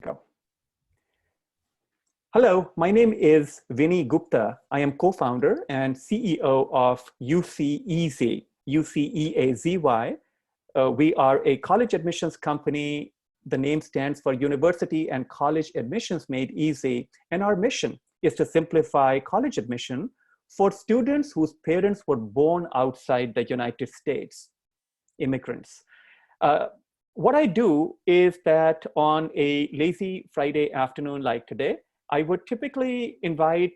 Go. Hello, my name is Vinnie Gupta. I am co-founder and CEO of UCEAZY, UCEAZY. We are a college admissions company. The name stands for University and College Admissions Made Easy. And our mission is to simplify college admission for students whose parents were born outside the United States, immigrants. What I do is that on a lazy Friday afternoon like today, I would typically invite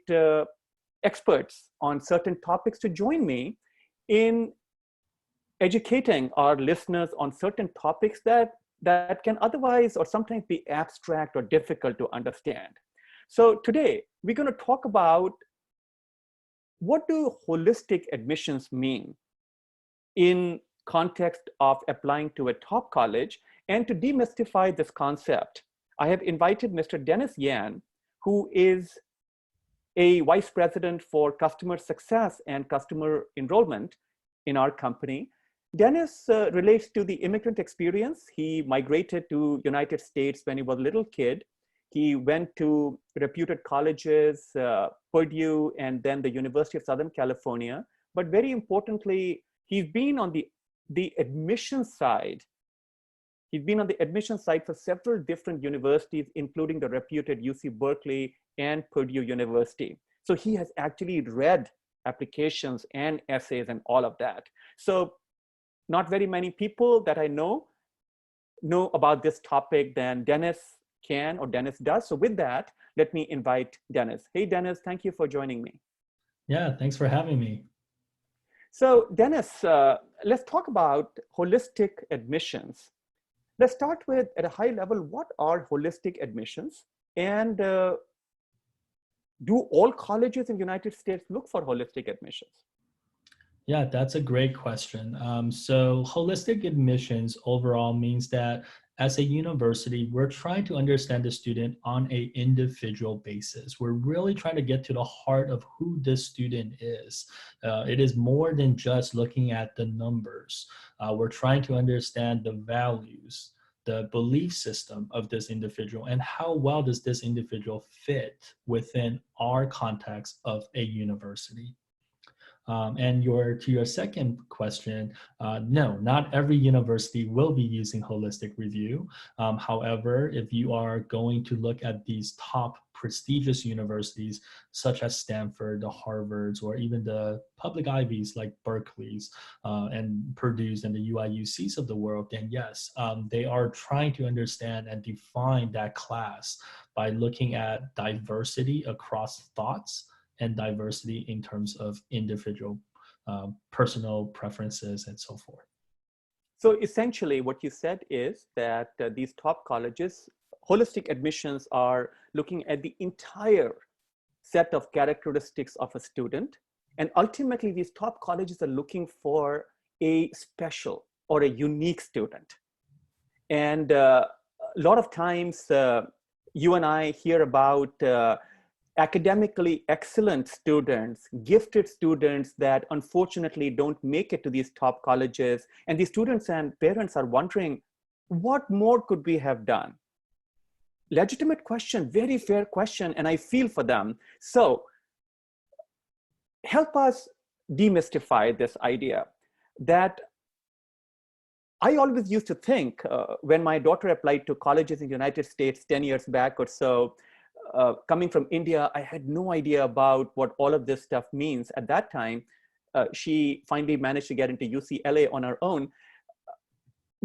experts on certain topics to join me in educating our listeners on certain topics that can otherwise or sometimes be abstract or difficult to understand. So today, we're going to talk about what do holistic admissions mean in context of applying to a top college. And to demystify this concept, I have invited Mr. Dennis Yan, who is a vice president for customer success and customer enrollment in our company. Dennis relates to the immigrant experience. He migrated to United States when he was a little kid. He went to reputed colleges, Purdue, and then the University of Southern California. But very importantly, he's been on the admission side. He's been on the admission side for several different universities, including the reputed UC Berkeley and Purdue University. So he has actually read applications and essays and all of that. So not very many people that I know about this topic than Dennis can or Dennis does. So with that, let me invite Dennis. Hey, Dennis, thank you for joining me. Yeah, thanks for having me. So Dennis, let's talk about holistic admissions. Let's start with, at a high level, what are holistic admissions? And do all colleges in the United States look for holistic admissions? Yeah, that's a great question. So holistic admissions overall means that as a university, we're trying to understand the student on an individual basis. We're really trying to get to the heart of who this student is. It is more than just looking at the numbers. We're trying to understand the values, the belief system of this individual, and how well does this individual fit within our context of a university. And to your second question, no, not every university will be using holistic review. However, if you are going to look at these top prestigious universities, such as Stanford, the Harvards, or even the public Ivies like Berkeley's and Purdue's and the UIUCs of the world, then yes, they are trying to understand and define that class by looking at diversity across thoughts and diversity in terms of individual personal preferences and so forth. So essentially what you said is that these top colleges, holistic admissions are looking at the entire set of characteristics of a student. And ultimately these top colleges are looking for a special or a unique student. And a lot of times you and I hear about academically excellent students, gifted students that unfortunately don't make it to these top colleges. And these students and parents are wondering, what more could we have done? Legitimate question, very fair question, and I feel for them. So help us demystify this idea that I always used to think when my daughter applied to colleges in the United States 10 years back or so, coming from India, I had no idea about what all of this stuff means. At that time, she finally managed to get into UCLA on her own.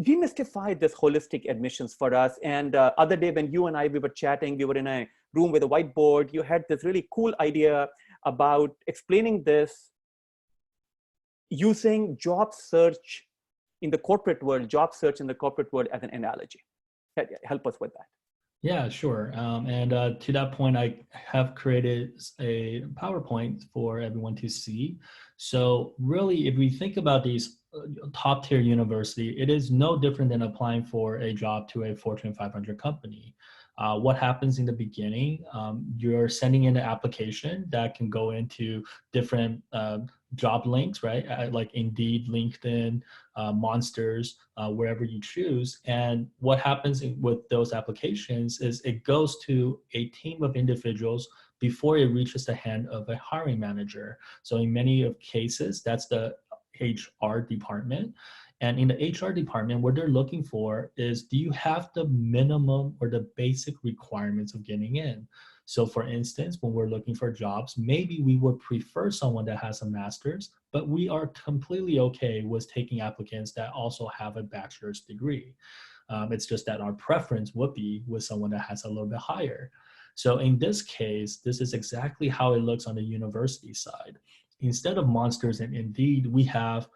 Demystify this holistic admissions for us. And other day when you and I, we were chatting, we were in a room with a whiteboard, you had this really cool idea about explaining this using job search in the corporate world, job search in the corporate world as an analogy. Help us with that. Yeah, sure. And to that point, I have created a PowerPoint for everyone to see. So really, if we think about these top tier university, it is no different than applying for a job to a Fortune 500 company. What happens in the beginning, you're sending in an application that can go into different job links, right? Like Indeed, LinkedIn, Monsters, wherever you choose. And what happens with those applications is it goes to a team of individuals before it reaches the hand of a hiring manager. So in many of cases, that's the HR department. And in the HR department, what they're looking for is, do you have the minimum or the basic requirements of getting in? So for instance, when we're looking for jobs, maybe we would prefer someone that has a master's, but we are completely okay with taking applicants that also have a bachelor's degree. It's just that our preference would be with someone that has a little bit higher. So in this case, this is exactly how it looks on the university side. Instead of Monsters and Indeed, we have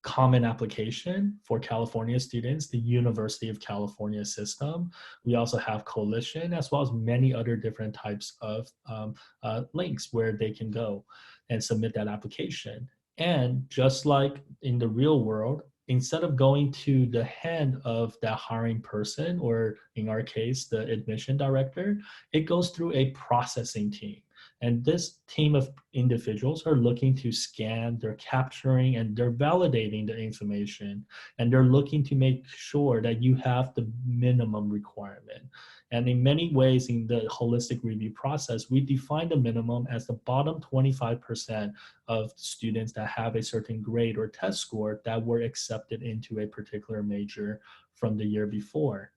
Common Application for California students, the University of California system. We also have Coalition, as well as many other different types of links where they can go and submit that application. And just like in the real world, instead of going to the hand of that hiring person, or in our case, the admission director, it goes through a processing team. And this team of individuals are looking to scan, they're capturing, and they're validating the information. And they're looking to make sure that you have the minimum requirement. And in many ways, in the holistic review process, we define the minimum as the bottom 25% of students that have a certain grade or test score that were accepted into a particular major from the year before.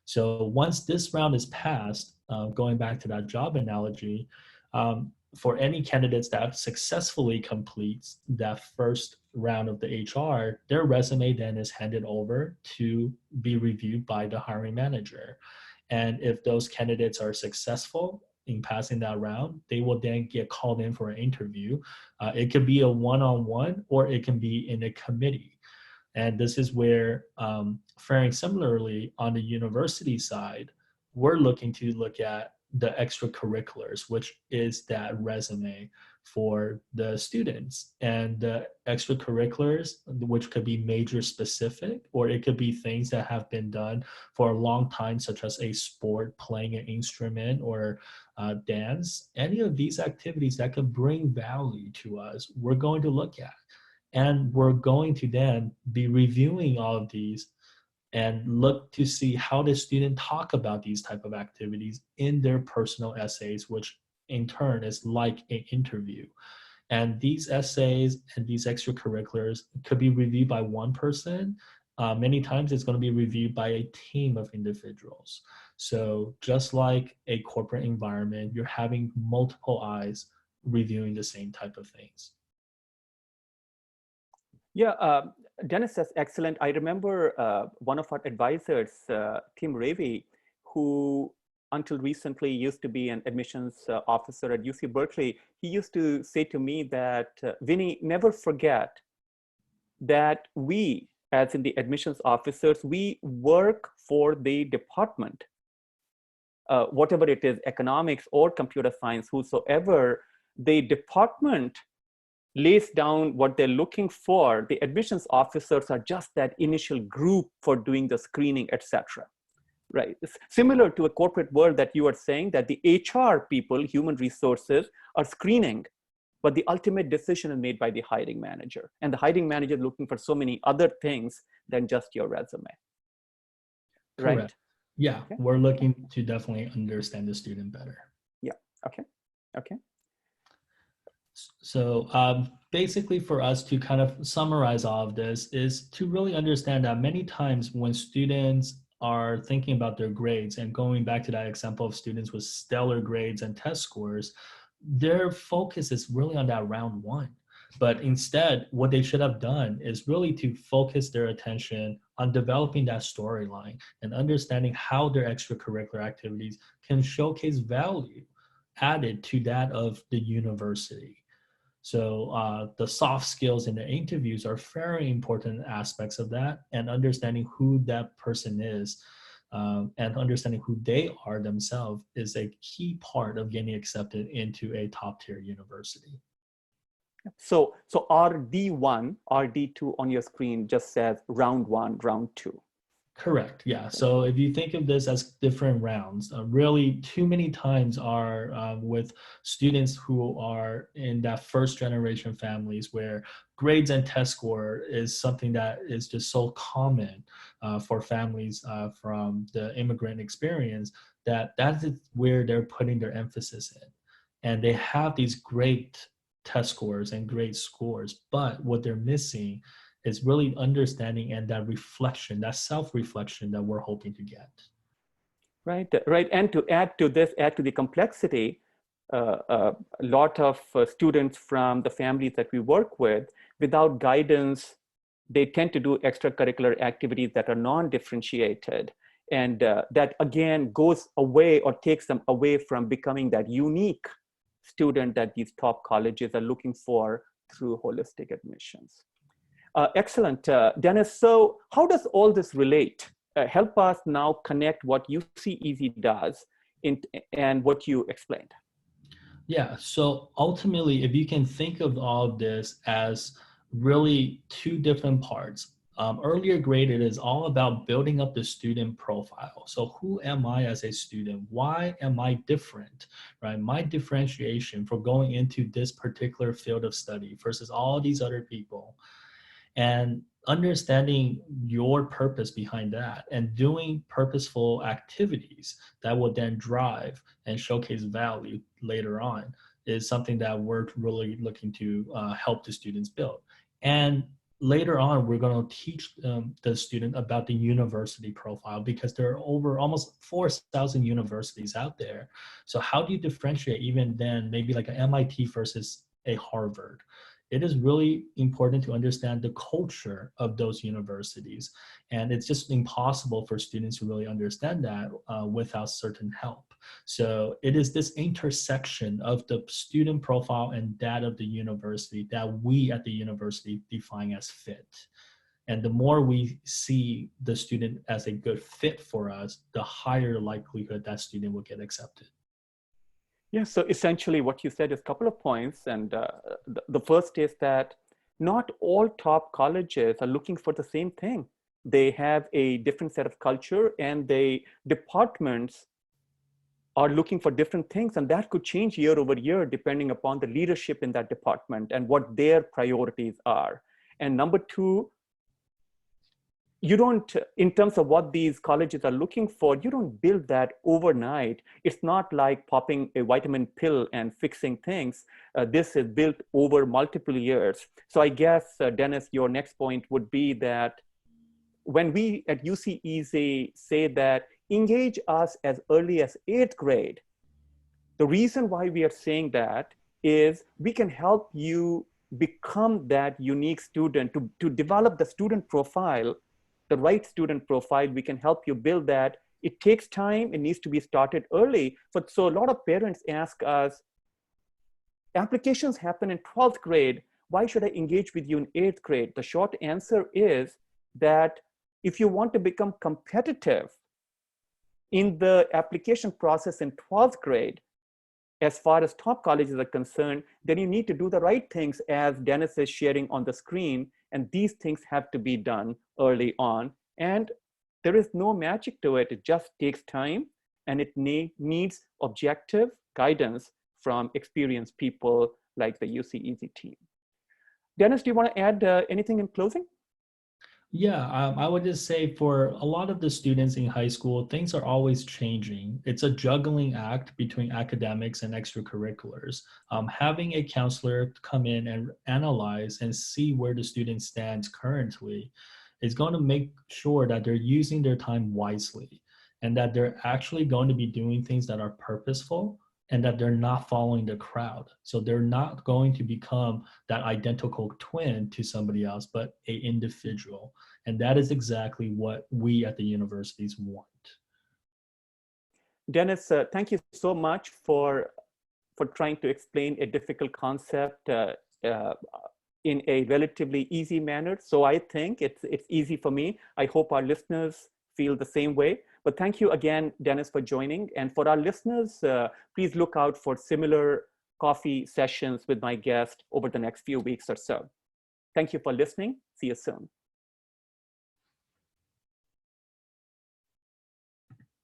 So once this round is passed, going back to that job analogy, for any candidates that successfully completes that first round of the HR, their resume then is handed over to be reviewed by the hiring manager. And if those candidates are successful in passing that round, they will then get called in for an interview. It could be a one-on-one, or it can be in a committee. And this is where, faring similarly on the university side, we're looking to look at the extracurriculars, which is that resume for the students. And the extracurriculars, which could be major specific, or it could be things that have been done for a long time, such as a sport, playing an instrument, or dance. Any of these activities that could bring value to us, we're going to look at. And we're going to then be reviewing all of these and look to see how the student talk about these type of activities in their personal essays, which in turn is like an interview. And these essays and these extracurriculars could be reviewed by one person. Many times it's going to be reviewed by a team of individuals. So just like a corporate environment, you're having multiple eyes reviewing the same type of things. Yeah, Dennis, that's excellent. I remember one of our advisors, Tim Ravy, who until recently used to be an admissions officer at UC Berkeley. He used to say to me that, Vinnie, never forget that we, as in the admissions officers, we work for the department, whatever it is, economics or computer science, whosoever, the department lays down what they're looking for. The admissions officers are just that initial group for doing the screening, etc. Right? It's similar to a corporate world that you are saying, that the HR people, human resources, are screening, but the ultimate decision is made by the hiring manager. And the hiring manager is looking for so many other things than just your resume. Right? Correct. Yeah, okay. We're looking to definitely understand the student better. Yeah, okay, okay. So basically for us to kind of summarize all of this is to really understand that many times when students are thinking about their grades, and going back to that example of students with stellar grades and test scores, their focus is really on that round one. But instead, what they should have done is really to focus their attention on developing that storyline and understanding how their extracurricular activities can showcase value added to that of the university. So the soft skills in the interviews are very important aspects of that, and understanding who that person is and understanding who they are themselves is a key part of getting accepted into a top tier university. So RD1, RD2 on your screen just says round one, round two. Correct. Yeah. So if you think of this as different rounds, really too many times are with students who are in that first generation families where grades and test score is something that is just so common for families from the immigrant experience that that is where they're putting their emphasis in. And they have these great test scores and great scores, but what they're missing is really understanding and that reflection, that self-reflection that we're hoping to get. Right, right. And to add to this, add to the complexity, a lot of students from the families that we work with, without guidance, they tend to do extracurricular activities that are non-differentiated. And that again goes away or takes them away from becoming that unique student that these top colleges are looking for through holistic admissions. Excellent. Dennis, so how does all this relate? Help us now connect what UC Easy does and what you explained. Yeah, so ultimately, if you can think of all of this as really two different parts. Earlier grade, it is all about building up the student profile. So who am I as a student? Why am I different, right? My differentiation for going into this particular field of study versus all these other people. And understanding your purpose behind that and doing purposeful activities that will then drive and showcase value later on is something that we're really looking to help the students build. And later on, we're going to teach the student about the university profile because there are over almost 4,000 universities out there. So how do you differentiate even then, maybe like an MIT versus a Harvard? It is really important to understand the culture of those universities. And it's just impossible for students to really understand that without certain help. So it is this intersection of the student profile and that of the university that we at the university define as fit. And the more we see the student as a good fit for us, the higher likelihood that student will get accepted. Yeah, so essentially what you said is a couple of points. And the first is that not all top colleges are looking for the same thing. They have a different set of culture and the departments are looking for different things. And that could change year over year depending upon the leadership in that department and what their priorities are. And number two, you don't, in terms of what these colleges are looking for, you don't build that overnight. It's not like popping a vitamin pill and fixing things. This is built over multiple years. So I guess, Dennis, your next point would be that when we at UC Easy say that engage us as early as 8th grade, the reason why we are saying that is we can help you become that unique student, to develop the student profile, the right student profile. We can help you build that. It takes time. It needs to be started early. So a lot of parents ask us, applications happen in 12th grade. Why should I engage with you in 8th grade? The short answer is that if you want to become competitive in the application process in 12th grade, as far as top colleges are concerned, then you need to do the right things as Dennis is sharing on the screen. And these things have to be done early on. And there is no magic to it. It just takes time and it needs objective guidance from experienced people like the UC Easy team. Dennis, do you want to add anything in closing? Yeah, I would just say for a lot of the students in high school, things are always changing. It's a juggling act between academics and extracurriculars. Having a counselor come in and analyze and see where the student stands currently is going to make sure that they're using their time wisely and that they're actually going to be doing things that are purposeful and that they're not following the crowd. So they're not going to become that identical twin to somebody else, but an individual. And that is exactly what we at the universities want. Dennis, thank you so much for trying to explain a difficult concept in a relatively easy manner. So I think it's easy for me. I hope our listeners feel the same way. But thank you again, Dennis, for joining. And for our listeners, please look out for similar coffee sessions with my guest over the next few weeks or so. Thank you for listening. See you soon.